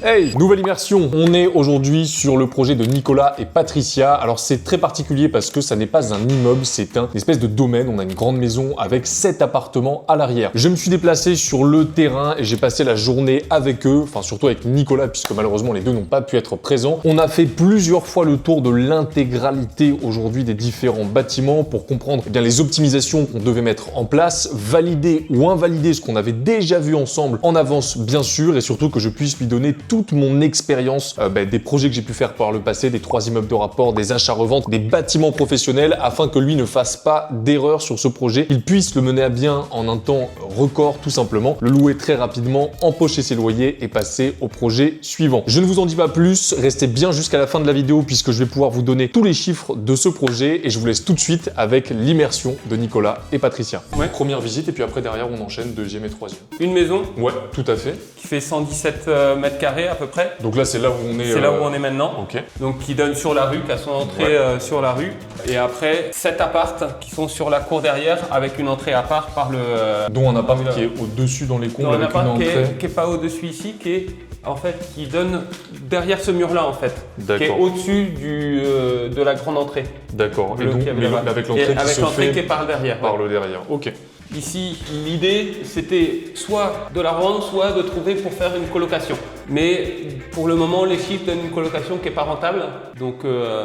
Hey, nouvelle immersion. On est aujourd'hui sur le projet de Nicolas et Patricia. Alors c'est très particulier parce que ça n'est pas un immeuble, c'est une espèce de domaine. On a une grande maison avec 7 appartements à l'arrière. Je me suis déplacé sur le terrain et j'ai passé la journée avec eux, enfin surtout avec Nicolas puisque malheureusement les deux n'ont pas pu être présents. On a fait plusieurs fois le tour de l'intégralité aujourd'hui des différents bâtiments pour comprendre bien les optimisations qu'on devait mettre en place, valider ou invalider ce qu'on avait déjà vu ensemble en avance bien sûr et surtout que je puisse lui donner toute mon expérience des projets que j'ai pu faire par le passé, des 3 immeubles de rapport, des achats-reventes, des bâtiments professionnels, afin que lui ne fasse pas d'erreur sur ce projet, qu'il puisse le mener à bien en un temps record tout simplement, le louer très rapidement, empocher ses loyers et passer au projet suivant. Je ne vous en dis pas plus, restez bien jusqu'à la fin de la vidéo puisque je vais pouvoir vous donner tous les chiffres de ce projet et je vous laisse tout de suite avec l'immersion de Nicolas et Patricia. Ouais. Première visite et puis après derrière on enchaîne deuxième et troisième. Une maison Ouais, tout à fait. qui fait 117 mètres carrés à peu près. Donc là c'est là où on est. C'est là où on est maintenant. Ok. Donc qui donne sur la rue, qui a son entrée sur la rue. Et après 7 appartes qui sont sur la cour derrière avec une entrée à part par le. Dont un appart qui est au-dessus dans les combles un avec une appart qui entrée. est pas au-dessus ici, qui donne derrière ce mur-là en fait. D'accord. Qui est au-dessus de la grande entrée. D'accord. Et Le donc qui avait mais là-bas. avec l'entrée Et qui avec se l'entrée fait qui est par derrière. par ouais. le derrière. Ok. Ici, l'idée, c'était soit de la revendre, soit de trouver pour faire une colocation. Mais pour le moment, les chiffres donnent une colocation qui n'est pas rentable, donc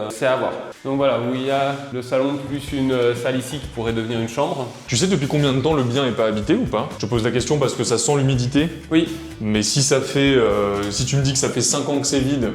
c'est à voir. Donc voilà, où il y a le salon plus une salle ici qui pourrait devenir une chambre. Tu sais depuis combien de temps le bien n'est pas habité ou pas? Je te pose la question parce que ça sent l'humidité. Oui, Mais si ça fait, si tu me dis que ça fait 5 ans que c'est vide,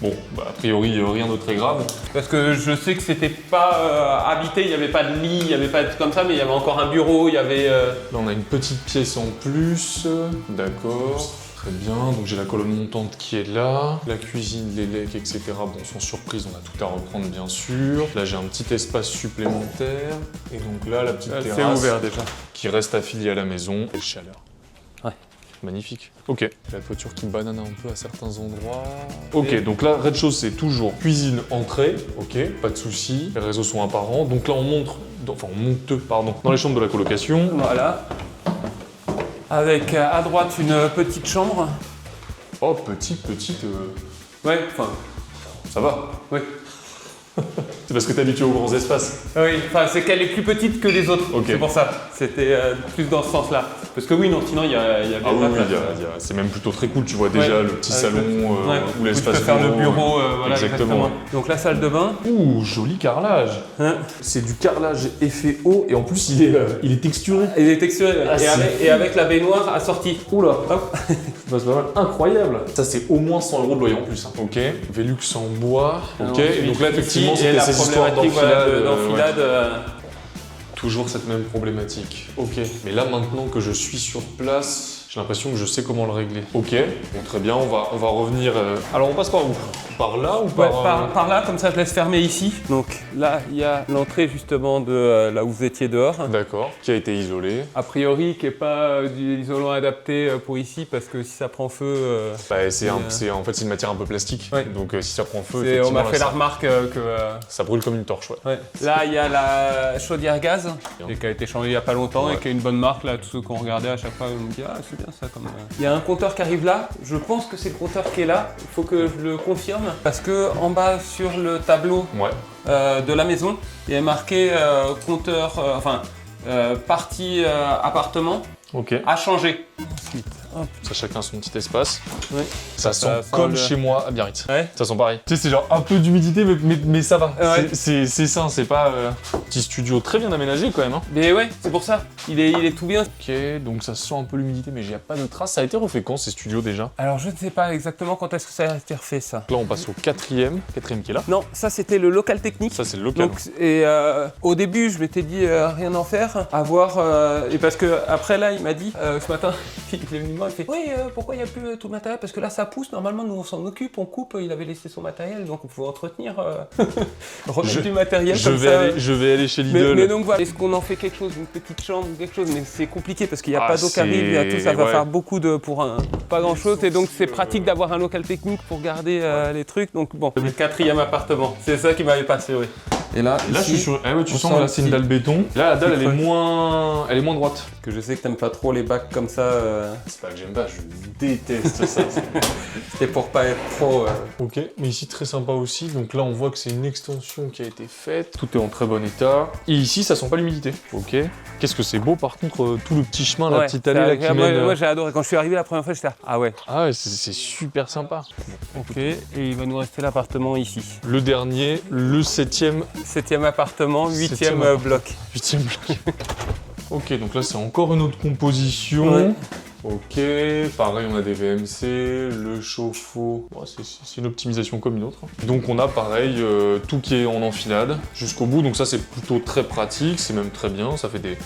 bon, bah, a priori rien de très grave. parce que je sais que c'était pas habité, il n'y avait pas de lit, il n'y avait pas de truc comme ça, mais il y avait encore un bureau, il y avait... Là on a une petite pièce en plus. D'accord. Très bien, donc j'ai la colonne montante qui est là, la cuisine, les lecs, etc. Bon, sans surprise, on a tout à reprendre bien sûr. Là j'ai un petit espace supplémentaire. Et donc là, la petite C'est terrasse ouvert déjà. qui reste affiliée à la maison. Quelle chaleur. Ouais. Magnifique. Ok. La toiture qui banane un peu à certains endroits. Ok, donc là, rez-de-chaussée, toujours cuisine, entrée. Ok, pas de souci. Les réseaux sont apparents. Donc là, on monte dans les chambres de la colocation. Voilà. Avec à droite une petite chambre. Oh, petite. Ouais, enfin, Ça va. oui. C'est parce que t'es habitué aux grands espaces. Oui, enfin c'est qu'elle est plus petite que les autres, Ok. c'est pour ça. C'était plus dans ce sens-là. Parce que oui, non, sinon il y a bien Ah oui, de la oui, place. c'est même plutôt très cool. Tu vois déjà Ouais. le petit Avec salon ouais. ou l'espace Où tu peux faire le bureau, voilà, exactement. Donc la salle de bain. Ouh, joli carrelage. Hein. C'est du carrelage effet haut et en plus il est texturé. Et les textures, Ah, et avec la baignoire assortie. Oula, Hop. c'est pas mal. Incroyable. Ça c'est au moins 100 € de loyer en plus. Hein. Ok. Velux en bois. Ok. Et donc là effectivement Ici, et c'était la ces histoires problématique, d'enfilade. d'enfilade. Toujours cette même problématique. Ok. Mais là maintenant que je suis sur place, j'ai l'impression que je sais comment le régler. Ok. Bon très bien. On va revenir. Alors on passe par où? Par là ou Ouais, par par là, comme ça je laisse fermer ici. Donc là, il y a l'entrée justement de là où vous étiez dehors. D'accord. Qui a été isolé. A priori, qui n'est pas du isolant adapté pour ici, parce que si ça prend feu... Bah, en fait c'est une matière un peu plastique. Ouais. Donc si ça prend feu, on effectivement, m'a là, fait la ça, remarque que... ça brûle comme une torche. Ouais. ouais. Là, il y a la chaudière gaz, et qui a été changée il n'y a pas longtemps, Ouais. et qui a une bonne marque. Là, tous ceux qu'on regardait à chaque fois, on me dit « Ah, c'est bien ça. » comme. Il y a un compteur qui arrive là. Je pense que c'est le compteur qui est là. Il faut que je le confirme. Parce que en bas, sur le tableau Ouais. de la maison, il y a marqué compteur... partie appartement Ok. à changer. Ensuite, hop. Ça chacun son petit espace. Ouais. Ça sent Ça sent comme le- chez moi à Biarritz. Ouais. Ça sent pareil. Tu sais, c'est genre un peu d'humidité, mais ça va. Ouais. C'est sain, c'est pas petit studio très bien aménagé quand même. Hein. Mais ouais, c'est pour ça. Il est tout bien. Ok, donc ça sent un peu l'humidité, mais il n'y a pas de traces. Ça a été refait quand ces studios déjà? Alors je ne sais pas exactement quand est-ce que ça a été refait ça. Là, on passe au quatrième qui est là. Non, ça c'était le local technique. Ça, c'est le local. Donc, et au début, je m'étais dit rien en faire, à voir. Et parce que après là, il m'a dit ce matin, il est venu me voir, il fait oui, pourquoi il n'y a plus tout le matériel? Parce que là, ça pousse. Normalement, nous on s'en occupe, on coupe. Il avait laissé son matériel, donc il faut entretenir, remettre du matériel. Je vais aller chez Lidl. Mais donc voilà, est-ce qu'on en fait quelque chose, une petite chambre ou quelque chose? Mais c'est compliqué parce qu'il n'y a Ah, pas d'eau qui arrive, il y a tout, ça va ouais. faire beaucoup de pour pas grand chose. Et donc c'est pratique d'avoir un local technique pour garder les trucs. Donc bon, le quatrième appartement, c'est ça qui m'avait passé, oui. Et là, Là, ici, je suis sur. Ah ouais, tu on sens sent que là, le c'est une petit- dalle béton. Là, la dalle, petit elle est moins droite. Parce que je sais que t'aimes pas trop les bacs comme ça. C'est pas que j'aime pas, je déteste ça. C'était pour pas être trop. Ok, mais ici très sympa aussi. Donc là, on voit que c'est une extension qui a été faite. Tout est en très bon état. Et ici, ça sent pas l'humidité. Ok. Qu'est-ce que c'est beau, par contre, tout le petit chemin, la petite allée là qui mène. Moi j'ai adoré. Quand je suis arrivé la première fois, j'étais là. Ah ouais. Ah ouais, c'est super sympa. Ok. Et il va nous rester l'appartement ici. Le dernier, le 7e, 7e appartement, 8e Septième bloc. 8e bloc. Ok, donc là, c'est encore une autre composition. Ouais. Ok, pareil, on a des VMC, le chauffe-eau. Bon, c'est une optimisation comme une autre. Donc on a pareil, tout qui est en enfilade jusqu'au bout. Donc ça, c'est plutôt très pratique, c'est même très bien. Ça fait des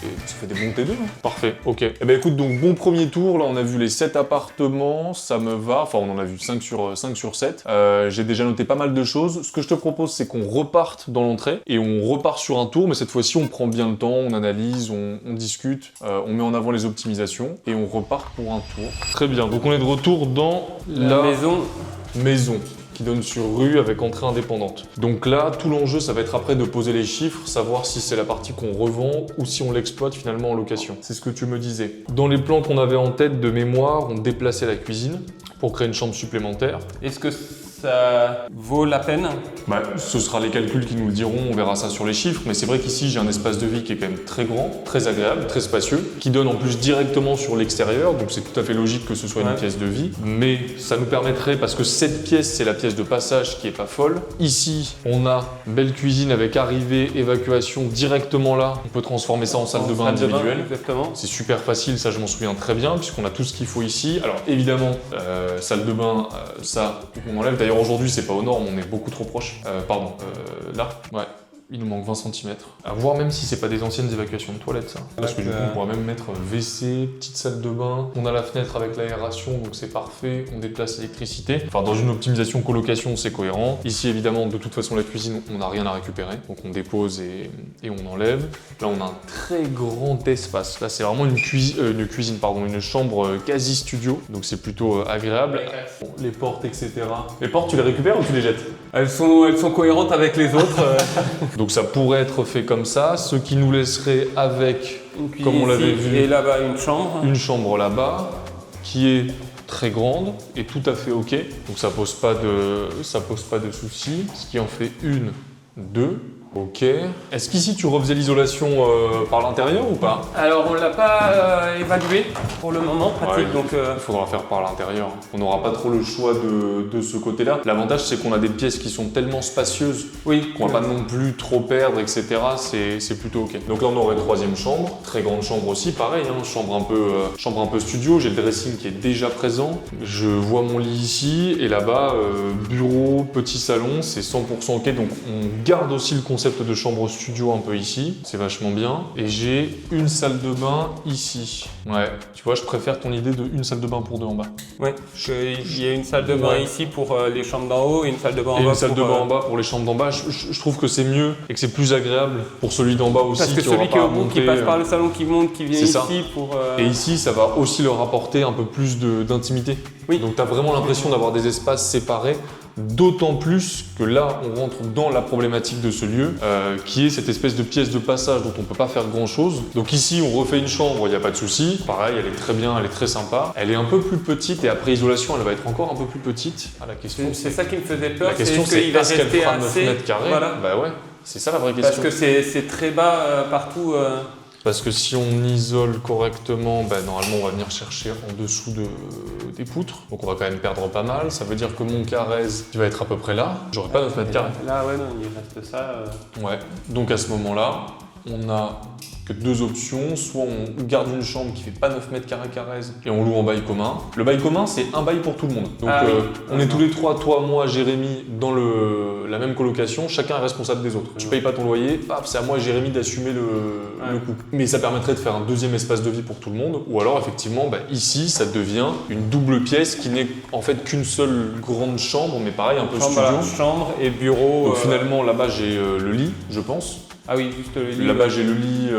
bons T2. Hein. Parfait, ok. Eh ben écoute, donc bon premier tour. Là, on a vu les 7 appartements, ça me va. Enfin, on en a vu 5 sur 7. J'ai déjà noté pas mal de choses. Ce que je te propose, c'est qu'on reparte dans l'entrée et on repart sur un tour. Mais cette fois-ci, on prend bien le temps, on analyse, on discute, on met en avant les optimisations et on repart pour un tour. Très bien, donc on est de retour dans la maison qui donne sur rue avec entrée indépendante. Donc là, tout l'enjeu, ça va être après de poser les chiffres, savoir si c'est la partie qu'on revend ou si on l'exploite finalement en location. C'est ce que tu me disais. Dans les plans qu'on avait en tête de mémoire, on déplaçait la cuisine pour créer une chambre supplémentaire. Est-ce que ça vaut la peine? Bah, ce sera les calculs qui nous le diront, on verra ça sur les chiffres, mais c'est vrai qu'ici j'ai un espace de vie qui est quand même très grand, très agréable, très spacieux, qui donne en plus directement sur l'extérieur, donc c'est tout à fait logique que ce soit une pièce de vie, mais ça nous permettrait, parce que cette pièce c'est la pièce de passage qui est pas folle. Ici on a une belle cuisine avec arrivée, évacuation directement là, on peut transformer ça en salle de bain individuelle. Exactement. C'est super facile, ça je m'en souviens très bien, puisqu'on a tout ce qu'il faut ici. Alors évidemment, salle de bain, ça on enlève. D'ailleurs aujourd'hui c'est pas aux normes, on est beaucoup trop proche. Là, ouais. Il nous manque 20 cm. À voir même si c'est pas des anciennes évacuations de toilettes ça. Parce que du coup on pourra même mettre WC, petite salle de bain. On a la fenêtre avec l'aération donc c'est parfait. On déplace l'électricité. Enfin dans une optimisation colocation c'est cohérent. Ici évidemment de toute façon la cuisine on n'a rien à récupérer. Donc on dépose et on enlève. Là on a un très grand espace. Là c'est vraiment une chambre quasi studio. Donc c'est plutôt agréable. Bon, les portes etc. Les portes tu les récupères ou tu les jettes? Elles sont cohérentes avec les autres. Donc ça pourrait être fait comme ça, ce qui nous laisserait avec, Une cuisine comme on l'avait ici, vu, et là-bas une chambre là-bas, qui est très grande et tout à fait ok. Donc ça pose pas de soucis. Ce qui en fait une, deux. Ok. Est-ce qu'ici tu refaisais l'isolation par l'intérieur ou pas? Alors on l'a pas évalué pour le moment, pratique, Ouais, donc il faudra faire par l'intérieur. On n'aura pas trop le choix de ce côté-là. L'avantage c'est qu'on a des pièces qui sont tellement spacieuses qu'on va pas non plus trop perdre, etc. C'est plutôt ok. Donc là on aurait une troisième chambre, très grande chambre aussi, pareil, hein, chambre un peu studio. J'ai le dressing qui est déjà présent. Je vois mon lit ici et là-bas bureau, petit salon, c'est 100% ok. Donc on garde aussi le concept de chambre studio un peu ici, c'est vachement bien. Et j'ai une salle de bain ici. Ouais, tu vois, je préfère ton idée de une salle de bain pour deux en bas. ouais, il y a une salle de bain ici pour les chambres d'en haut et une salle de bain en bas. Et une salle de bain en bas pour les chambres d'en bas. Je trouve que c'est mieux et que c'est plus agréable pour celui d'en bas aussi. Parce que celui qui est au bout, qui passe par le salon, qui monte, qui vient ici pour. Et ici, ça va aussi leur apporter un peu plus d'intimité. Oui. Donc tu as vraiment l'impression d'avoir des espaces séparés. D'autant plus que là, on rentre dans la problématique de ce lieu, qui est cette espèce de pièce de passage dont on peut pas faire grand chose. Donc ici, on refait une chambre, il n'y a pas de souci. Pareil, elle est très bien, elle est très sympa. Elle est un peu plus petite et après isolation, elle va être encore un peu plus petite. Ah, la question, C'est ça qui me faisait peur. la question, c'est est-ce qu'elle fera 9 assez... mètres carrés? Voilà. Bah ouais, c'est ça la vraie question. Parce que c'est très bas partout. Parce que si on isole correctement, bah, normalement on va venir chercher en dessous des poutres. Donc on va quand même perdre pas mal. Ça veut dire que mon Carrez, il va être à peu près là. J'aurai pas 9 mètres carrés. Là, ouais, non, il reste ça. Ouais. Donc à ce moment-là, on a que deux options. Soit on garde une chambre qui fait pas 9 mètres carrés Carrez et on loue en bail commun. Le bail commun, c'est un bail pour tout le monde. Donc on est tous les trois, toi, moi, Jérémy, dans la même colocation. Chacun est responsable des autres. Tu payes pas ton loyer, paf, c'est à moi, Jérémy, d'assumer le coût. Mais ça permettrait de faire un deuxième espace de vie pour tout le monde. Ou alors, effectivement, bah, ici, ça devient une double pièce qui n'est en fait qu'une seule grande chambre, mais pareil, un peu studio. Chambre et bureau. Donc finalement, là-bas, j'ai le lit, je pense. Ah oui, juste le lit. Là-bas, j'ai le lit,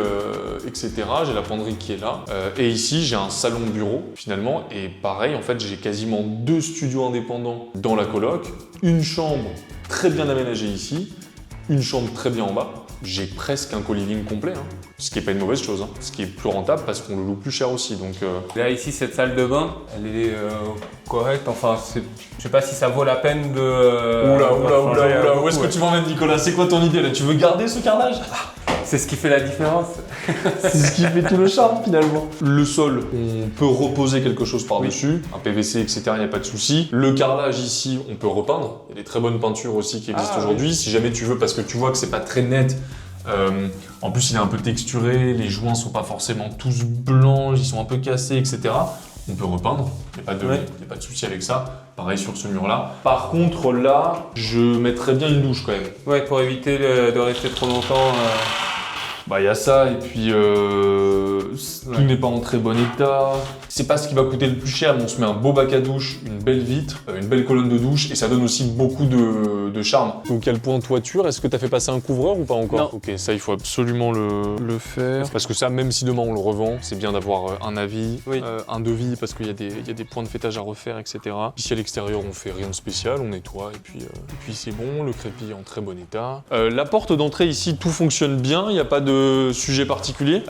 etc. J'ai la penderie qui est là. Et ici, j'ai un salon bureau, finalement. Et pareil, en fait, j'ai quasiment deux studios indépendants dans la coloc. Une chambre très bien aménagée ici. une chambre très bien en bas. J'ai presque un co-living complet, hein. Ce qui est pas une mauvaise chose, hein. Ce qui est plus rentable parce qu'on le loue plus cher aussi. Donc, Là, ici, cette salle de bain, elle est correcte. Enfin, je sais pas si ça vaut la peine de. Oula, où est-ce que tu m'emmènes, Nicolas? C'est quoi ton idée là? Tu veux garder ce carrelage? C'est ce qui fait la différence. C'est ce qui fait tout le charme finalement. Le sol, on peut reposer quelque chose par-dessus, un PVC, etc., il n'y a pas de souci. Le carrelage ici, on peut repeindre. Il y a des très bonnes peintures aussi qui existent aujourd'hui. Si jamais tu veux, parce que tu vois que c'est pas très net. En plus, il est un peu texturé, les joints sont pas forcément tous blancs, ils sont un peu cassés, etc. On peut repeindre, il n'y a pas de souci avec ça. Pareil sur ce mur-là. Par contre, là, je mettrais bien une douche quand même. Ouais, pour éviter de rester trop longtemps. Bah, il y a ça, et puis tout n'est pas en très bon état. C'est pas ce qui va coûter le plus cher, mais on se met un beau bac à douche, une belle vitre, une belle colonne de douche, et ça donne aussi beaucoup de charme. Donc, il y a le point toiture. Est-ce que tu as fait passer un couvreur ou pas encore? Non. Ok, ça, il faut absolument le faire. Parce que ça, même si demain on le revend, c'est bien d'avoir un avis, un devis, parce qu'il y a des points de fêtage à refaire, etc. Ici, à l'extérieur, on fait rien de spécial, on nettoie, et puis c'est bon. Le crépi est en très bon état. La porte d'entrée ici, tout fonctionne bien, il n'y a pas de sujet particulier?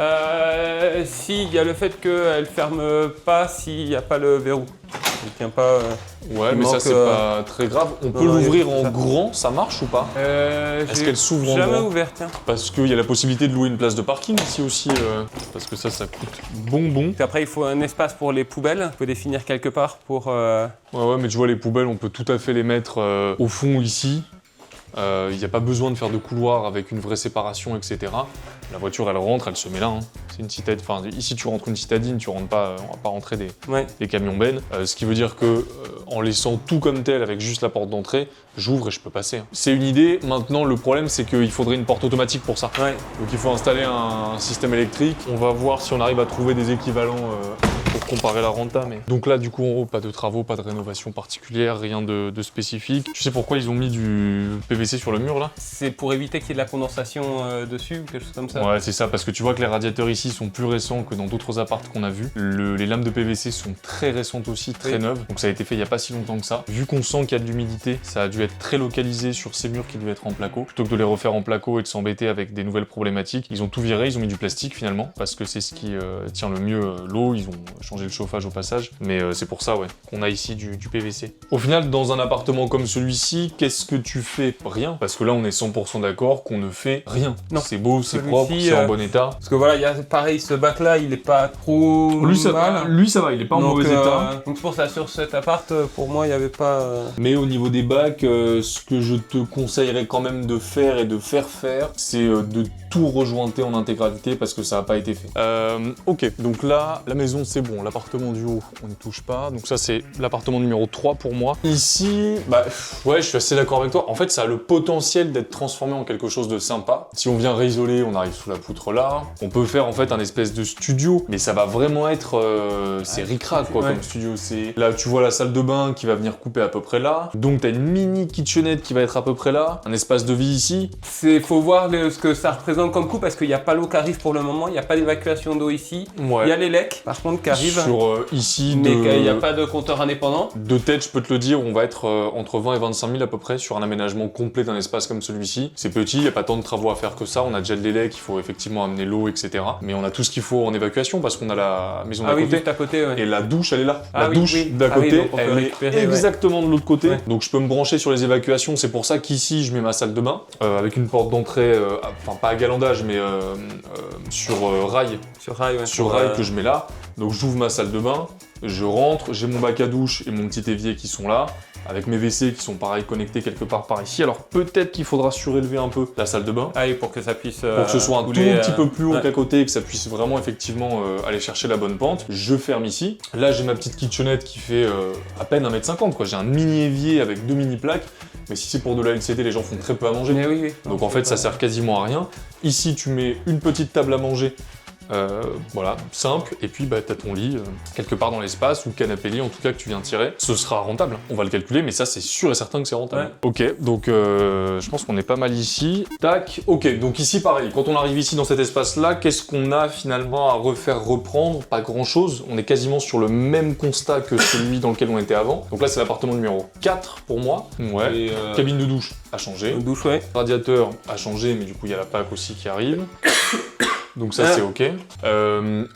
Si, il y a le fait qu'elle ferme pas s'il n'y a pas le verrou. Il tient pas. Ouais, mais ça, c'est pas très grave. On peut l'ouvrir en grand, ça marche ou pas? Est-ce qu'elle s'ouvre en grand? Jamais ouvert, tiens. Parce qu'il y a la possibilité de louer une place de parking ici aussi, parce que ça coûte bonbon. Puis après, il faut un espace pour les poubelles. Il faut définir quelque part pour. Ouais, mais tu vois, les poubelles, on peut tout à fait les mettre au fond ici. Il n'y a pas besoin de faire de couloir avec une vraie séparation, etc. La voiture, elle rentre, elle se met là. Hein. C'est une citadine. Enfin, ici, tu rentres une citadine, tu rentres pas. On va pas rentrer des camions bennes. Ce qui veut dire que en laissant tout comme tel, avec juste la porte d'entrée, j'ouvre et je peux passer. Hein. C'est une idée. Maintenant, le problème, c'est qu'il faudrait une porte automatique pour ça. Ouais. Donc, il faut installer un système électrique. On va voir si on arrive à trouver des équivalents pour comparer la renta. Mais... Donc là, du coup, en haut, pas de travaux, pas de rénovation particulière, rien de spécifique. Tu sais pourquoi ils ont mis du PVC sur le mur là? C'est pour éviter qu'il y ait de la condensation dessus ou quelque chose comme ça. Ouais, c'est ça, parce que tu vois que les radiateurs ici sont plus récents que dans d'autres appartes qu'on a vus. Les lames de PVC sont très récentes aussi, très neuves, donc ça a été fait il n'y a pas si longtemps que ça. Vu qu'on sent qu'il y a de l'humidité, ça a dû être très localisé sur ces murs qui devaient être en placo. Plutôt que de les refaire en placo et de s'embêter avec des nouvelles problématiques, ils ont tout viré, ils ont mis du plastique finalement, parce que c'est ce qui tient le mieux l'eau, ils ont changé le chauffage au passage, mais c'est pour ça qu'on a ici du PVC. Au final, dans un appartement comme celui-ci, qu'est-ce que tu fais? Rien, parce que là on est 100% d'accord qu'on ne fait rien. Non. C'est beau, c'est propre, c'est en bon état. Parce que voilà, il y a pareil, ce bac là, il est pas trop lui, ça va, il est pas en mauvais état. Donc c'est pour ça, sur cet appart, pour moi, il n'y avait pas... Mais au niveau des bacs, ce que je te conseillerais quand même de faire et de faire, c'est de tout rejointer en intégralité parce que ça n'a pas été fait. Ok, donc là, la maison c'est bon, l'appartement du haut, on ne touche pas. Donc ça c'est l'appartement numéro 3 pour moi. Ici, ouais, je suis assez d'accord avec toi. En fait, ça a le potentiel d'être transformé en quelque chose de sympa. Si on vient réisoler, on arrive sous la poutre là. On peut faire en fait un espèce de studio, mais ça va vraiment être... c'est ric-rac quoi comme studio. Là, tu vois la salle de bain qui va venir couper à peu près là. Donc t'as une mini kitchenette qui va être à peu près là. Un espace de vie ici. Faut voir ce que ça représente comme coût parce qu'il n'y a pas l'eau qui arrive pour le moment. Il n'y a pas d'évacuation d'eau ici. Ouais. Il y a les lecs par contre qui arrivent. Sur ici, mais il n'y a pas de compteur indépendant. De tête, je peux te le dire, on va être entre 20 et 25 000 à peu près sur un aménagement complet d'un espace comme celui-ci. C'est petit, il n'y a pas tant de travaux à faire que ça. On a déjà de l'élec, il faut effectivement amener l'eau, etc. Mais on a tout ce qu'il faut en évacuation parce qu'on a la maison d'à côté. Juste à côté, ouais. Et la douche, elle est là. La douche d'à côté, elle est exactement de l'autre côté. Ouais. Donc je peux me brancher sur les évacuations. C'est pour ça qu'ici, je mets ma salle de bain avec une porte d'entrée, enfin pas à galandage, mais sur rail. Sur rail, ouais. Sur rail que je mets là. Donc j'ouvre ma salle de bain, je rentre, j'ai mon bac à douche et mon petit évier qui sont là. Avec mes WC qui sont pareil connectés quelque part par ici. Alors peut-être qu'il faudra surélever un peu la salle de bain. Ah oui, pour que ça puisse pour que ce soit un tout petit peu plus haut qu'à côté et que ça puisse vraiment effectivement aller chercher la bonne pente. Je ferme ici. Là j'ai ma petite kitchenette qui fait à peine 1m50 quoi. J'ai un mini évier avec 2 mini plaques. Mais si c'est pour de la LCD, les gens font très peu à manger. Mais oui. Donc en fait ça sert quasiment à rien. Ici tu mets une petite table à manger Voilà, simple, et puis bah, t'as ton lit quelque part dans l'espace, ou canapé lit en tout cas que tu viens tirer. Ce sera rentable, on va le calculer, mais ça c'est sûr et certain que c'est rentable. Ouais. Ok, donc je pense qu'on est pas mal ici. Tac, ok, donc ici pareil, quand on arrive ici dans cet espace-là, qu'est-ce qu'on a finalement à reprendre? Pas grand-chose, on est quasiment sur le même constat que celui dans lequel on était avant. Donc là c'est l'appartement numéro 4 pour moi. Ouais, et cabine de douche a changé. Douche, ouais. Radiateur a changé, mais du coup il y a la PAC aussi qui arrive. Donc ça c'est ok.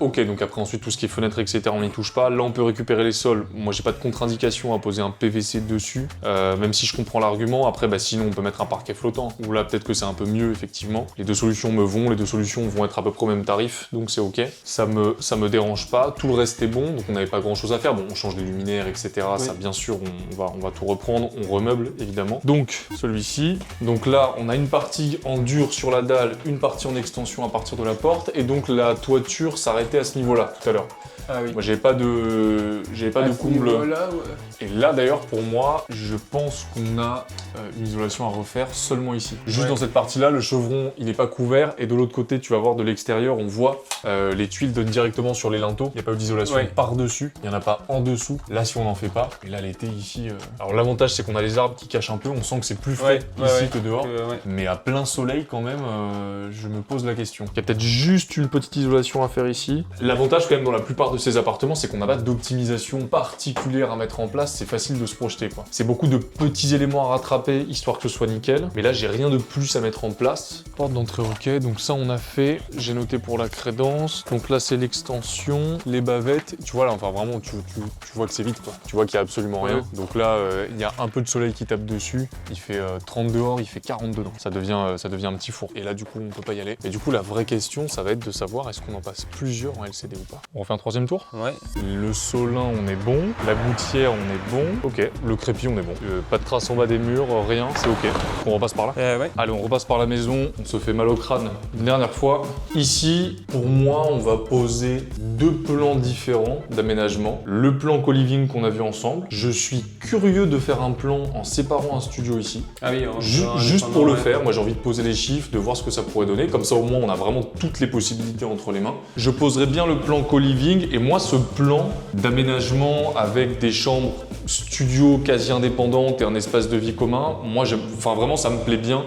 Ok, donc après ensuite tout ce qui est fenêtre, etc. on n'y touche pas. Là on peut récupérer les sols. Moi j'ai pas de contre-indication à poser un PVC dessus, même si je comprends l'argument. Après bah sinon on peut mettre un parquet flottant. Ou là peut-être que c'est un peu mieux effectivement. Les deux solutions me vont, les deux solutions vont être à peu près au même tarif, donc c'est ok. Ça me dérange pas. Tout le reste est bon, donc on n'avait pas grand chose à faire. Bon on change les luminaires, etc. Oui. Ça bien sûr on va tout reprendre, on remeuble évidemment. Donc celui-ci. Donc là on a une partie en dur sur la dalle, une partie en extension à partir de la porte. Et donc la toiture s'arrêtait à ce niveau-là tout à l'heure. Ah oui. Moi j'avais pas de comble. Ouais. Et là d'ailleurs pour moi, je pense qu'on a une isolation à refaire seulement ici. Juste dans cette partie-là, le chevron il n'est pas couvert et de l'autre côté tu vas voir de l'extérieur, on voit les tuiles donnent directement sur les linteaux. Il n'y a pas eu d'isolation par-dessus, il n'y en a pas en dessous. Là si on n'en fait pas, et là l'été ici. Alors l'avantage c'est qu'on a les arbres qui cachent un peu, on sent que c'est plus frais ici que dehors. Mais à plein soleil quand même, je me pose la question. Il y a peut-être juste une petite isolation à faire ici. L'avantage quand même dans la plupart de ces appartements, c'est qu'on n'a pas d'optimisation particulière à mettre en place, c'est facile de se projeter quoi. C'est beaucoup de petits éléments à rattraper histoire que ce soit nickel, mais là j'ai rien de plus à mettre en place. Porte d'entrée ok, donc ça on a fait, j'ai noté pour la crédence, donc là c'est l'extension, les bavettes, tu vois là enfin vraiment tu vois que c'est vite quoi, tu vois qu'il y a absolument rien. Donc là il y a un peu de soleil qui tape dessus, il fait 30 dehors, il fait 40 dedans, ça devient un petit four, et là du coup on peut pas y aller. Et du coup la vraie question ça va être de savoir est-ce qu'on en passe plusieurs en LCD ou pas. On refait un troisième tour. Ouais. Le solin, on est bon. La gouttière, on est bon. Ok. Le crépi, on est bon. Pas de traces en bas des murs, rien, c'est ok. On repasse par là. Ouais. Allez, on repasse par la maison. On se fait mal au crâne une dernière fois. Ici, pour moi, on va poser deux plans différents d'aménagement. Le plan co-living qu'on a vu ensemble. Je suis curieux de faire un plan en séparant un studio ici. Ah oui. Juste pour le faire. Moi, j'ai envie de poser les chiffres, de voir ce que ça pourrait donner. Comme ça, au moins, on a vraiment toutes les possibilités entre les mains. Je poserai bien le plan co-living et moi ce plan d'aménagement avec des chambres studio quasi indépendantes et un espace de vie commun, moi vraiment ça me plaît bien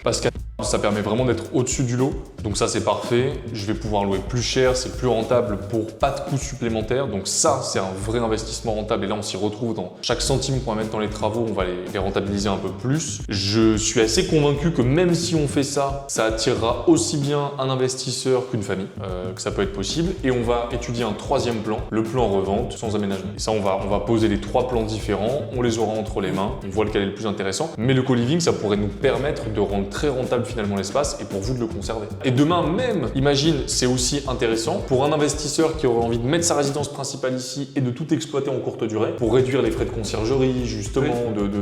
parce que ça permet vraiment d'être au-dessus du lot, donc ça c'est parfait. Je vais pouvoir louer plus cher, c'est plus rentable pour pas de coûts supplémentaires, donc ça c'est un vrai investissement rentable et là on s'y retrouve dans chaque centime qu'on va mettre dans les travaux, on va les rentabiliser un peu plus. Je suis assez convaincu que même si on fait ça, ça attirera aussi bien un investisseur qu'une famille, que ça peut être possible, et on va étudier un troisième plan, le plan revente sans aménagement. Et ça on va poser les trois plans différents, on les aura entre les mains, on voit lequel est le plus intéressant, mais le co-living ça pourrait nous permettre de rendre très rentable finalement l'espace et pour vous de le conserver. Et demain même, imagine, c'est aussi intéressant pour un investisseur qui aurait envie de mettre sa résidence principale ici et de tout exploiter en courte durée pour réduire les frais de conciergerie, justement,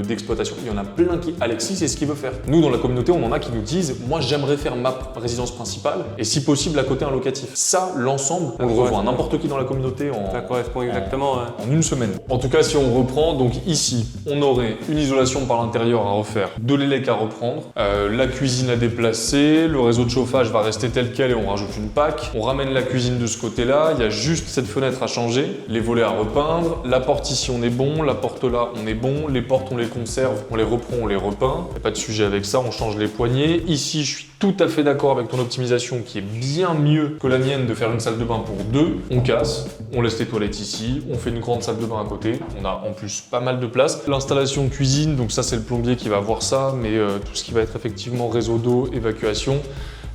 d'exploitation. Il y en a plein qui, Alexis, c'est ce qu'il veut faire. Nous, dans la communauté, on en a qui nous disent, moi j'aimerais faire ma résidence principale et si possible à côté un locatif. Ça, l'ensemble, on le revoit n'importe qui dans la communauté ça correspond exactement en une semaine. En tout cas, si on reprend, donc ici, on aurait une isolation par l'intérieur à refaire, de l'élec à reprendre, la cuisine à déplacer, le réseau de chauffage va rester tel quel et on rajoute une PAC. On ramène la cuisine de ce côté-là, il y a juste cette fenêtre à changer, les volets à repeindre, la porte ici on est bon, la porte là on est bon, les portes on les conserve, on les reprend, on les repeint. Il n'y a pas de sujet avec ça, on change les poignées. Ici je suis tout à fait d'accord avec ton optimisation qui est bien mieux que la mienne de faire une salle de bain pour deux. On casse, on laisse les toilettes ici, on fait une grande salle de bain à côté. On a en plus pas mal de place. L'installation de cuisine, donc ça c'est le plombier qui va voir ça, mais tout ce qui va être effectivement réseau d'eau, évacuation.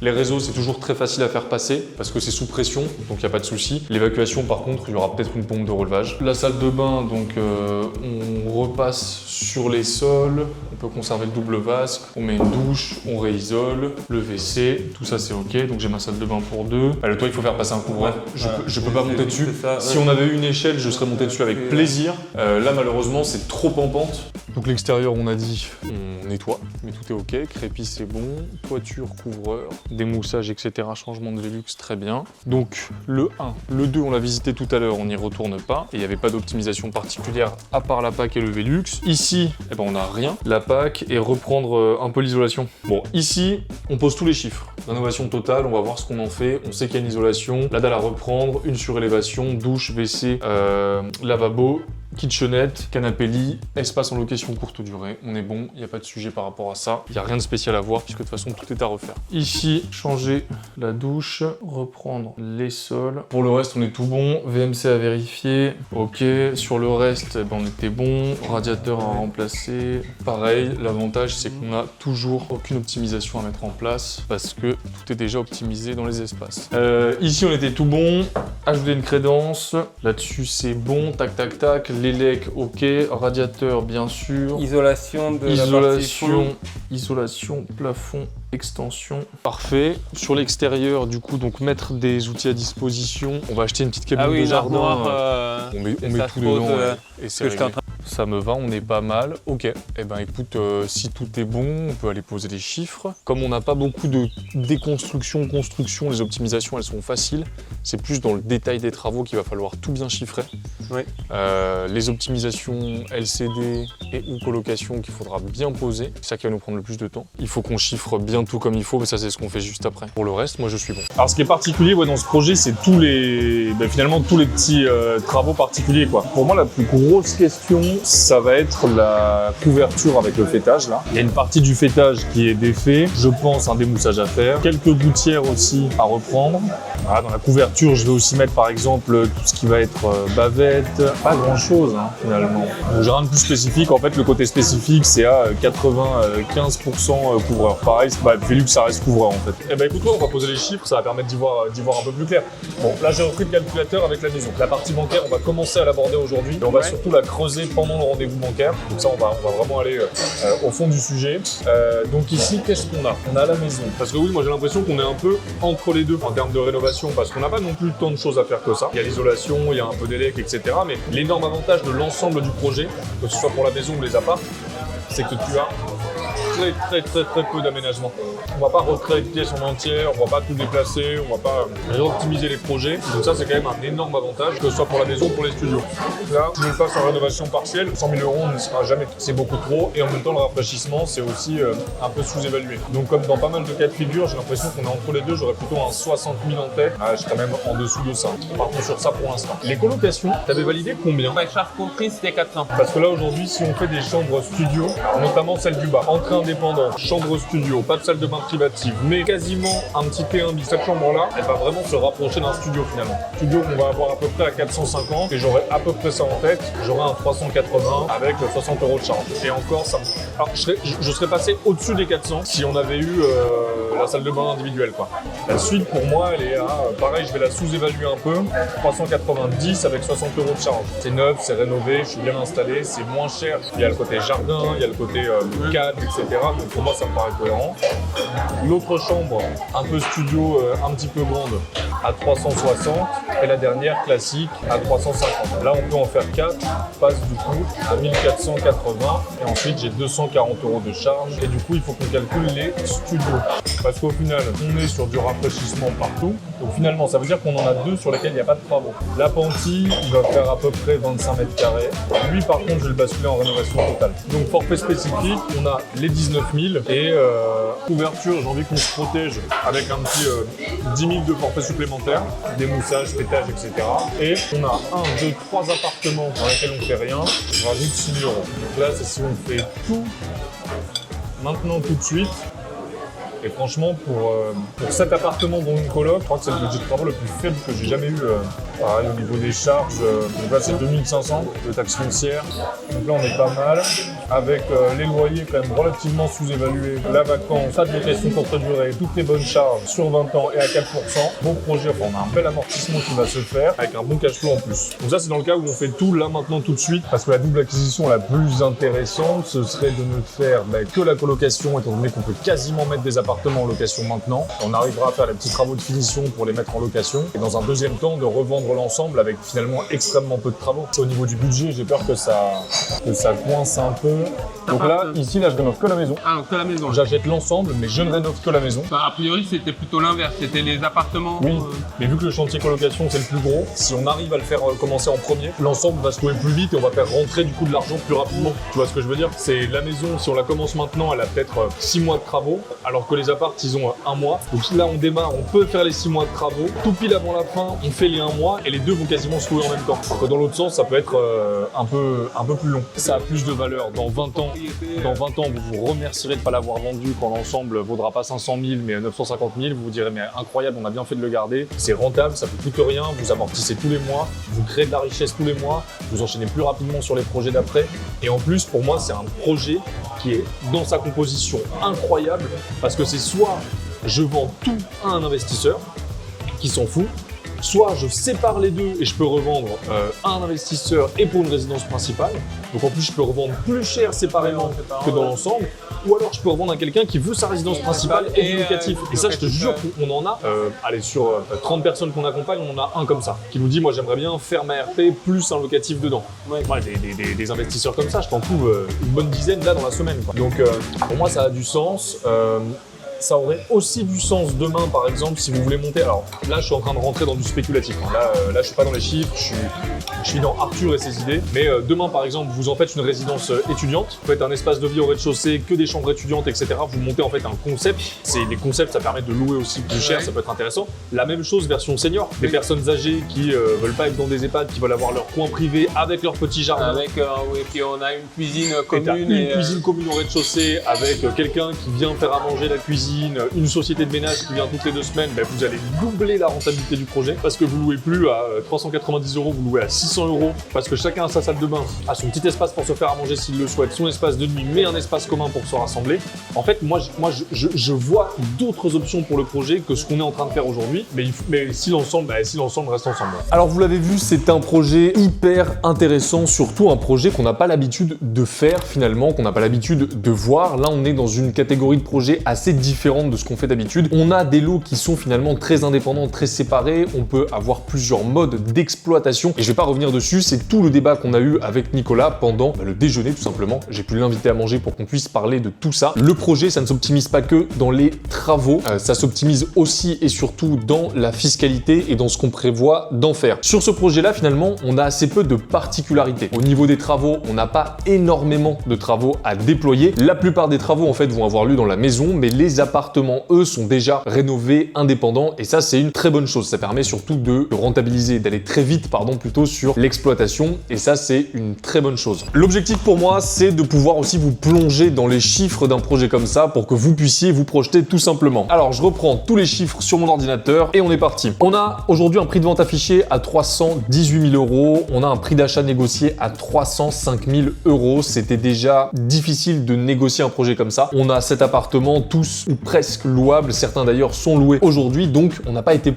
Les réseaux, c'est toujours très facile à faire passer parce que c'est sous pression, donc il n'y a pas de souci. L'évacuation, par contre, il y aura peut-être une pompe de relevage. La salle de bain, donc on repasse sur les sols, on peut conserver le double vasque, on met une douche, on réisole, le WC, tout ça c'est ok. Donc j'ai ma salle de bain pour deux. Le toit, il faut faire passer un couvreur. Je peux pas monter dessus. Si on avait eu une échelle, je serais monté dessus avec plaisir. Là, malheureusement, c'est trop en pente. Donc l'extérieur, on a dit, on nettoie, mais tout est ok. Crépi, c'est bon. Toiture, couvreur. Démoussage, etc. Changement de Velux, très bien. Donc le 1, le 2, on l'a visité tout à l'heure, on n'y retourne pas. Et il n'y avait pas d'optimisation particulière à part la PAC et le Velux. Ici, eh ben, on n'a rien. La PAC pack et reprendre un peu l'isolation. Bon, ici, on pose tous les chiffres. Rénovation totale, on va voir ce qu'on en fait. On sait qu'il y a une isolation, la dalle à reprendre, une surélévation, douche, WC, lavabo, kitchenette, canapé lit, espace en location courte durée. On est bon, il n'y a pas de sujet par rapport à ça. Il n'y a rien de spécial à voir puisque de toute façon tout est à refaire. Ici, changer la douche, reprendre les sols. Pour le reste, on est tout bon. VMC à vérifier. Ok, sur le reste, eh ben, on était bon. Radiateur à remplacer. Pareil, l'avantage c'est qu'on n'a toujours aucune optimisation à mettre en place parce que tout est déjà optimisé dans les espaces. Ici, on était tout bon. Ajouter une crédence. Là-dessus, c'est bon. Tac, tac, tac. L'élec, ok. Radiateur, bien sûr. Isolation de la partie fond. Isolation, plafond, extension. Parfait. Sur l'extérieur, du coup, donc mettre des outils à disposition. On va acheter une petite cabine de jardin. On met tout dedans et c'est réglé. Ça me va, on est pas mal. Ok. Eh ben écoute, si tout est bon, on peut aller poser des chiffres. Comme on n'a pas beaucoup de déconstruction, construction, les optimisations, elles sont faciles. C'est plus dans le détail des travaux qu'il va falloir tout bien chiffrer. Oui. Les optimisations LCD et ou colocation qu'il faudra bien poser. C'est ça qui va nous prendre le plus de temps. Il faut qu'on chiffre bien tout comme il faut, mais ça c'est ce qu'on fait juste après. Pour le reste, moi je suis bon. Alors ce qui est particulier dans ce projet, c'est finalement tous les petits travaux particuliers quoi. Pour moi, la plus grosse question, ça va être la couverture avec le fêtage là. Il y a une partie du fêtage qui est défait. Je pense un démoussage à faire. Quelques gouttières aussi à reprendre. Voilà, dans la couverture, je vais aussi mettre par exemple tout ce qui va être bavette. Pas grand chose finalement. J'ai rien de plus spécifique. En fait, le côté spécifique, c'est à 95% couvreur. Pareil, Velux, ça reste couvreur en fait. Eh ben écoute, on va poser les chiffres, ça va permettre d'y voir un peu plus clair. Bon, là j'ai repris le calculateur avec la maison. La partie bancaire, on va commencer à l'aborder aujourd'hui. Et on va surtout la creuser pendant le rendez-vous bancaire. Donc ça, on va vraiment aller au fond du sujet. Donc ici, qu'est-ce qu'on a? On a la maison. Parce que oui, moi j'ai l'impression qu'on est un peu entre les deux en termes de rénovation, parce qu'on n'a pas non plus tant de choses à faire que ça. Il y a l'isolation, il y a un peu d'élec, etc. Mais l'énorme avantage de l'ensemble du projet, que ce soit pour la maison ou les apparts, c'est que tu as très peu d'aménagement. On va pas recréer de pièces en entière, on va pas tout déplacer, on va pas réoptimiser les projets. Donc ça, c'est quand même un énorme avantage, que ce soit pour la maison ou pour les studios. Là, si je le passe en rénovation partielle, 100 000 €, on ne sera jamais. C'est beaucoup trop. Et en même temps, le rafraîchissement, c'est aussi un peu sous-évalué. Donc comme dans pas mal de cas de figure, j'ai l'impression qu'on est entre les deux. J'aurais plutôt un 60 000 en tête. Je serais même en dessous de ça. Partons sur ça pour l'instant. Les colocations, t'avais validé combien? Charge comprise, c'était 400. Parce que là, aujourd'hui, si on fait des chambres studio, notamment celle du bas, entrée indépendante, chambre studio, pas de salle de bain privative, mais quasiment un petit T1 bis. Cette chambre-là, elle va vraiment se rapprocher d'un studio finalement. Studio qu'on va avoir à peu près à 450 et j'aurai à peu près ça en tête. J'aurai un 380 avec 60 € de charge. Et encore, ça. Alors, je serais passé au-dessus des 400 si on avait eu la salle de bain individuelle quoi. La suite pour moi, elle est à pareil, je vais la sous-évaluer un peu. 390 avec 60 € de charge. C'est neuf, c'est rénové, je suis bien installé, c'est moins cher. Il y a le côté jardin, il y a le côté cadre, etc. Donc pour moi, ça me paraît cohérent. L'autre chambre, un peu studio, un petit peu grande, à 360. Et la dernière, classique, à 350. Là, on peut en faire 4. Passe du coup à 1480. Et ensuite, j'ai 240 € de charge. Et du coup, il faut qu'on calcule les studios. Parce qu'au final, on est sur du rafraîchissement partout. Donc finalement, ça veut dire qu'on en a deux sur lesquels il n'y a pas de travaux. L'appentis, il va faire à peu près 25 mètres carrés. Lui, par contre, je vais le basculer en rénovation totale. Donc forfait spécifique, on a les 19 000 et couverture, j'ai envie qu'on se protège avec un petit 10 000 de forfait supplémentaire, démoussage, fêtage, etc. Et on a 1, 2, 3 appartements dans lesquels on ne fait rien, je rajoute 6 000 €. Donc là, c'est si on fait tout maintenant tout de suite. Et franchement, pour 7 appartements dans une coloc, je crois que c'est le budget de travaux le plus faible que j'ai jamais eu. Pareil, au niveau des charges, donc là c'est 2500 de taxes foncières. Donc là on est pas mal. Avec les loyers quand même relativement sous-évalués. La vacance, pas de location courte durée, toutes les bonnes charges sur 20 ans et à 4%. Beau projet, enfin, on a un bel amortissement qui va se faire avec un bon cash flow en plus. Donc ça c'est dans le cas où on fait tout là maintenant tout de suite. Parce que la double acquisition la plus intéressante, ce serait de ne faire que la colocation, étant donné qu'on peut quasiment mettre des appartements appartements en location maintenant. On arrivera à faire les petits travaux de finition pour les mettre en location. Et dans un deuxième temps, de revendre l'ensemble avec finalement extrêmement peu de travaux. Au niveau du budget, j'ai peur que ça coince un peu. Donc là, ici, là, je rénove que la maison. Ah, donc que la maison. J'achète l'ensemble, mais je ne rénove que la maison. Enfin, a priori, c'était plutôt l'inverse. C'était les appartements. Oui, mais vu que le chantier colocation, c'est le plus gros, si on arrive à le faire commencer en premier, l'ensemble va se louer plus vite et on va faire rentrer du coup de l'argent plus rapidement. Tu vois ce que je veux dire? C'est la maison, si on la commence maintenant, elle a peut-être 6 mois de travaux, alors que les apparts, ils ont 1 mois. Donc là, on démarre, on peut faire les 6 mois de travaux. Tout pile avant la fin, on fait les 1 mois et les deux vont quasiment se louer en même temps. Alors que dans l'autre sens, ça peut être un peu plus long. Ça a plus de valeur. Dans 20 ans, vous vous remercierez de ne pas l'avoir vendu quand l'ensemble vaudra pas 500 000 mais 950 000. Vous vous direz, mais incroyable, on a bien fait de le garder. C'est rentable, ça ne coûte rien, vous amortissez tous les mois, vous créez de la richesse tous les mois, vous enchaînez plus rapidement sur les projets d'après. Et en plus, pour moi, c'est un projet qui est dans sa composition incroyable parce que c'est soit je vends tout à un investisseur qui s'en fout, soit je sépare les deux et je peux revendre à un investisseur et pour une résidence principale. Donc en plus, je peux revendre plus cher séparément que dans l'ensemble. Ou alors, je peux revendre à quelqu'un qui veut sa résidence principale et du locatif. Et ça, je te jure qu'on en a, sur 30 personnes qu'on accompagne, on en a un comme ça, qui nous dit, moi, j'aimerais bien faire ma RP plus un locatif dedans. Ouais, des investisseurs comme ça, je t'en trouve une bonne dizaine là dans la semaine, quoi. Donc, pour moi, ça a du sens. Ça aurait aussi du sens demain, par exemple, si vous voulez monter. Alors là, je suis en train de rentrer dans du spéculatif. Là, je suis pas dans les chiffres, je suis dans Arthur et ses idées. Mais demain, par exemple, vous en faites une résidence étudiante. Vous faites un espace de vie au rez-de-chaussée, que des chambres étudiantes, etc. Vous montez en fait un concept. Les concepts, ça permet de louer aussi plus cher, ça peut être intéressant. La même chose version senior. Des personnes âgées qui veulent pas être dans des EHPAD, qui veulent avoir leur coin privé avec leur petit jardin. Oui, puis on a une cuisine commune. Une cuisine commune au rez-de-chaussée avec quelqu'un qui vient faire à manger la cuisine. Une société de ménage qui vient toutes les 2 semaines, vous allez doubler la rentabilité du projet parce que vous louez plus à 390 €, vous louez à 600 € parce que chacun a sa salle de bain, a son petit espace pour se faire à manger s'il le souhaite, son espace de nuit, mais un espace commun pour se rassembler. En fait, moi je vois d'autres options pour le projet que ce qu'on est en train de faire aujourd'hui, mais si l'ensemble reste ensemble. Alors vous l'avez vu, c'est un projet hyper intéressant, surtout un projet qu'on n'a pas l'habitude de faire finalement, qu'on n'a pas l'habitude de voir. Là, on est dans une catégorie de projet assez différente de ce qu'on fait d'habitude. On a des lots qui sont finalement très indépendants, très séparés. On peut avoir plusieurs modes d'exploitation. Et je vais pas revenir dessus, c'est tout le débat qu'on a eu avec Nicolas pendant le déjeuner tout simplement. J'ai pu l'inviter à manger pour qu'on puisse parler de tout ça. Le projet, ça ne s'optimise pas que dans les travaux, ça s'optimise aussi et surtout dans la fiscalité et dans ce qu'on prévoit d'en faire. Sur ce projet-là, finalement, on a assez peu de particularités. Au niveau des travaux, on n'a pas énormément de travaux à déployer. La plupart des travaux, en fait, vont avoir lieu dans la maison, mais les appartements, eux, sont déjà rénovés, indépendants, et ça, c'est une très bonne chose. Ça permet surtout de rentabiliser, d'aller très vite, plutôt sur l'exploitation, et ça, c'est une très bonne chose. L'objectif pour moi, c'est de pouvoir aussi vous plonger dans les chiffres d'un projet comme ça pour que vous puissiez vous projeter tout simplement. Alors, je reprends tous les chiffres sur mon ordinateur et on est parti. On a aujourd'hui un prix de vente affiché à 318 000 €. On a un prix d'achat négocié à 305 000 €. C'était déjà difficile de négocier un projet comme ça. On a 7 appartements, tous ou presque louables. Certains d'ailleurs sont loués aujourd'hui, donc on n'a pas été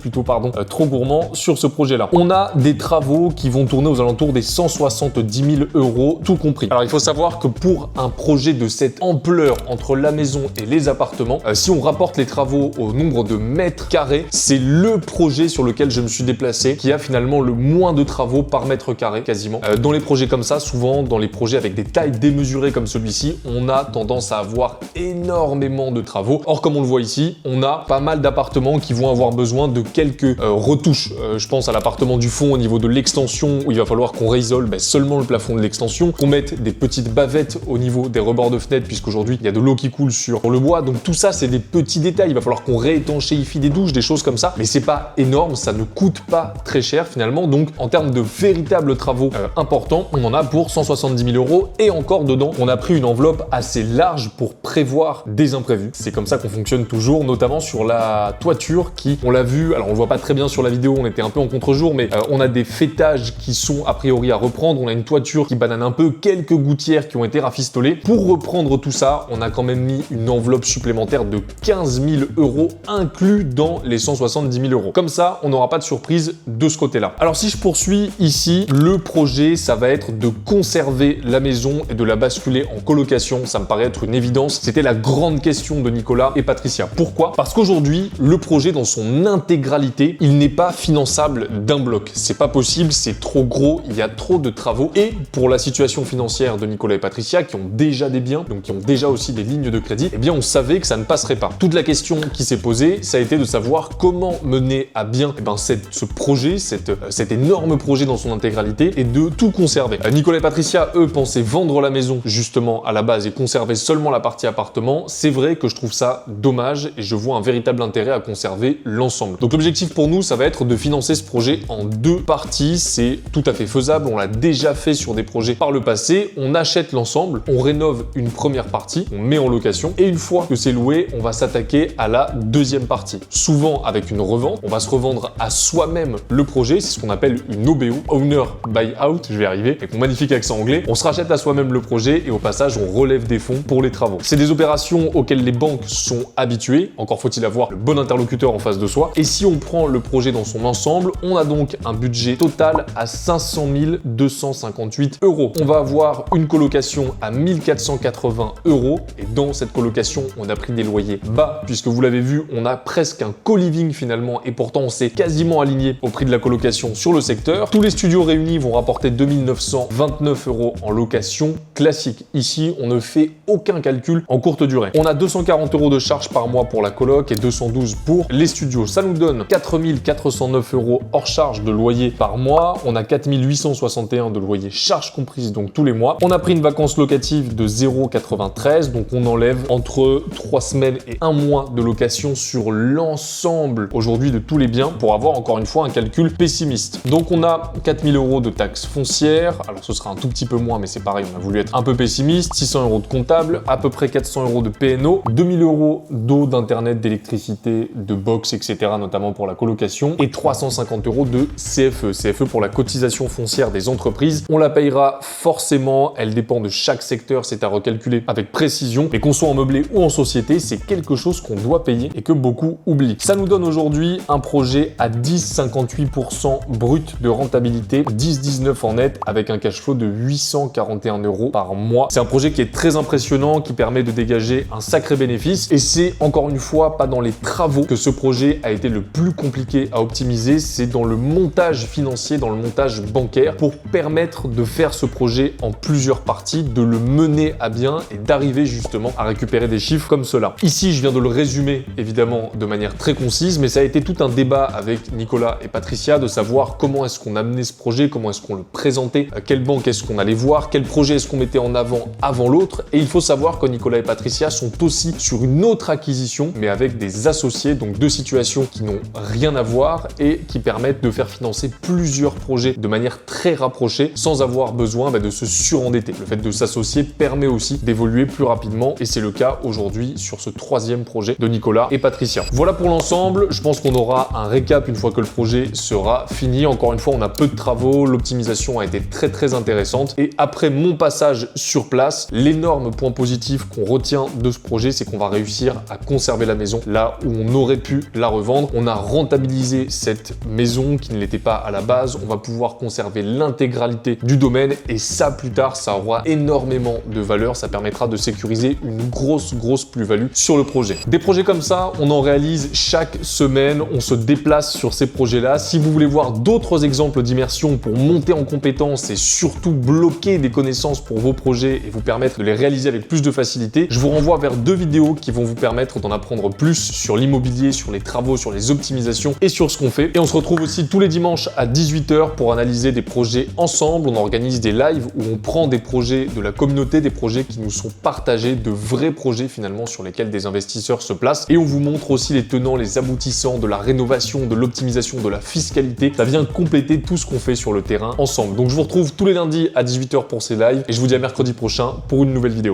trop gourmand sur ce projet-là. On a des travaux qui vont tourner aux alentours des 170 000 €, tout compris. Alors il faut savoir que pour un projet de cette ampleur entre la maison et les appartements, si on rapporte les travaux au nombre de mètres carrés, c'est le projet sur lequel je me suis déplacé qui a finalement le moins de travaux par mètre carré quasiment. Dans les projets comme ça, souvent dans les projets avec des tailles démesurées comme celui-ci, on a tendance à avoir énormément de travaux. Or comme on le voit ici, on a pas mal d'appartements qui vont avoir besoin de quelques retouches. Je pense à l'appartement du fond au niveau de l'extension où il va falloir qu'on réisole seulement le plafond de l'extension, qu'on mette des petites bavettes au niveau des rebords de fenêtres puisqu'aujourd'hui il y a de l'eau qui coule sur le bois. Donc tout ça c'est des petits détails. Il va falloir qu'on réétanchéifie des douches, des choses comme ça. Mais c'est pas énorme, ça ne coûte pas très cher finalement. Donc en termes de véritables travaux importants, on en a pour 170 000 € et encore dedans, on a pris une enveloppe assez large pour prévoir des imprévus. C'est comme ça qu'on fonctionne toujours, notamment sur la toiture qui, on l'a vu, alors on le voit pas très bien sur la vidéo, on était un peu en contre-jour, mais on a des faîtages qui sont a priori à reprendre, on a une toiture qui banane un peu, quelques gouttières qui ont été rafistolées. Pour reprendre tout ça, on a quand même mis une enveloppe supplémentaire de 15 000 € inclus dans les 170 000 €. Comme ça, on n'aura pas de surprise de ce côté-là. Alors si je poursuis ici, le projet, ça va être de conserver la maison et de la basculer en colocation. Ça me paraît être une évidence. C'était la grande question de Nicolas. Nicolas et Patricia. Pourquoi? Parce qu'aujourd'hui, le projet dans son intégralité, il n'est pas finançable d'un bloc. C'est pas possible, c'est trop gros, il y a trop de travaux. Et pour la situation financière de Nicolas et Patricia, qui ont déjà des biens, donc qui ont déjà aussi des lignes de crédit, eh bien on savait que ça ne passerait pas. Toute la question qui s'est posée, ça a été de savoir comment mener à bien ce projet, cet énorme projet dans son intégralité, et de tout conserver. Nicolas et Patricia, eux, pensaient vendre la maison justement à la base et conserver seulement la partie appartement. C'est vrai que je trouve ça dommage et je vois un véritable intérêt à conserver l'ensemble. Donc l'objectif pour nous, ça va être de financer ce projet en deux parties. C'est tout à fait faisable, on l'a déjà fait sur des projets par le passé. On achète l'ensemble, on rénove une première partie, on met en location, et une fois que c'est loué, on va s'attaquer à la deuxième partie. Souvent avec une revente, on va se revendre à soi-même le projet, c'est ce qu'on appelle une OBO, Owner Buy Out, je vais y arriver, avec mon magnifique accent anglais. On se rachète à soi-même le projet et au passage, on relève des fonds pour les travaux. C'est des opérations auxquelles les banques sont habituées, encore faut-il avoir le bon interlocuteur en face de soi. Et si on prend le projet dans son ensemble, on a donc un budget total à 500 258 €. On va avoir une colocation à 1480 €, et dans cette colocation, on a pris des loyers bas, puisque vous l'avez vu, on a presque un co-living finalement, et pourtant on s'est quasiment aligné au prix de la colocation sur le secteur. Tous les studios réunis vont rapporter 2929 € en location classique. Ici, on ne fait aucun calcul en courte durée. On a 240 € de charges par mois pour la coloc et 212 pour les studios. Ça nous donne 4409 € hors charge de loyer par mois. On a 4861 de loyer charges comprises, donc tous les mois. On a pris une vacance locative de 0,93, donc on enlève entre 3 semaines et 1 mois de location sur l'ensemble aujourd'hui de tous les biens pour avoir encore une fois un calcul pessimiste. Donc on a 4000 € de taxes foncières, alors ce sera un tout petit peu moins, mais c'est pareil, on a voulu être un peu pessimiste, 600 € de comptable, à peu près 400 € de PNO, 2000 € d'eau, d'internet, d'électricité, de box, etc., notamment pour la colocation, et 350 € de CFE. CFE pour la cotisation foncière des entreprises. On la payera forcément, elle dépend de chaque secteur, c'est à recalculer avec précision, mais qu'on soit en meublé ou en société, c'est quelque chose qu'on doit payer et que beaucoup oublient. Ça nous donne aujourd'hui un projet à 10,58% brut de rentabilité, 10,19 en net, avec un cash flow de 841 € par mois. C'est un projet qui est très impressionnant, qui permet de dégager un sacré bénéfice, et c'est encore une fois pas dans les travaux que ce projet a été le plus compliqué à optimiser, c'est dans le montage financier, dans le montage bancaire, pour permettre de faire ce projet en plusieurs parties, de le mener à bien et d'arriver justement à récupérer des chiffres comme cela. Ici, je viens de le résumer évidemment de manière très concise, mais ça a été tout un débat avec Nicolas et Patricia de savoir comment est-ce qu'on amenait ce projet, comment est-ce qu'on le présentait, quelle banque est-ce qu'on allait voir, quel projet est-ce qu'on mettait en avant l'autre. Et il faut savoir que Nicolas et Patricia sont aussi sur une autre acquisition, mais avec des associés, donc deux situations qui n'ont rien à voir et qui permettent de faire financer plusieurs projets de manière très rapprochée sans avoir besoin de se surendetter. Le fait de s'associer permet aussi d'évoluer plus rapidement, et c'est le cas aujourd'hui sur ce troisième projet de Nicolas et Patricia. Voilà pour l'ensemble, je pense qu'on aura un récap une fois que le projet sera fini. Encore une fois, on a peu de travaux, l'optimisation a été très intéressante, et après mon passage sur place, l'énorme point positif qu'on retient de ce projet, c'est qu'on va réussir à conserver la maison là où on aurait pu la revendre. On a rentabilisé cette maison qui ne l'était pas à la base, on va pouvoir conserver l'intégralité du domaine, et ça plus tard, ça aura énormément de valeur, ça permettra de sécuriser une grosse plus-value sur le projet. Des projets comme ça, on en réalise chaque semaine, on se déplace sur ces projets-là. Si vous voulez voir d'autres exemples d'immersion pour monter en compétences et surtout bloquer des connaissances pour vos projets et vous permettre de les réaliser avec plus de facilité, je vous renvoie vers 2 vidéos qui vont vous permettre d'en apprendre plus sur l'immobilier, sur les travaux, sur les optimisations et sur ce qu'on fait. Et on se retrouve aussi tous les dimanches à 18 h pour analyser des projets ensemble. On organise des lives où on prend des projets de la communauté, des projets qui nous sont partagés, de vrais projets finalement sur lesquels des investisseurs se placent, et on vous montre aussi les tenants, les aboutissants de la rénovation, de l'optimisation, de la fiscalité. Ça vient compléter tout ce qu'on fait sur le terrain ensemble. Donc je vous retrouve tous les lundis à 18 h pour ces lives, et je vous dis à mercredi prochain pour une nouvelle vidéo.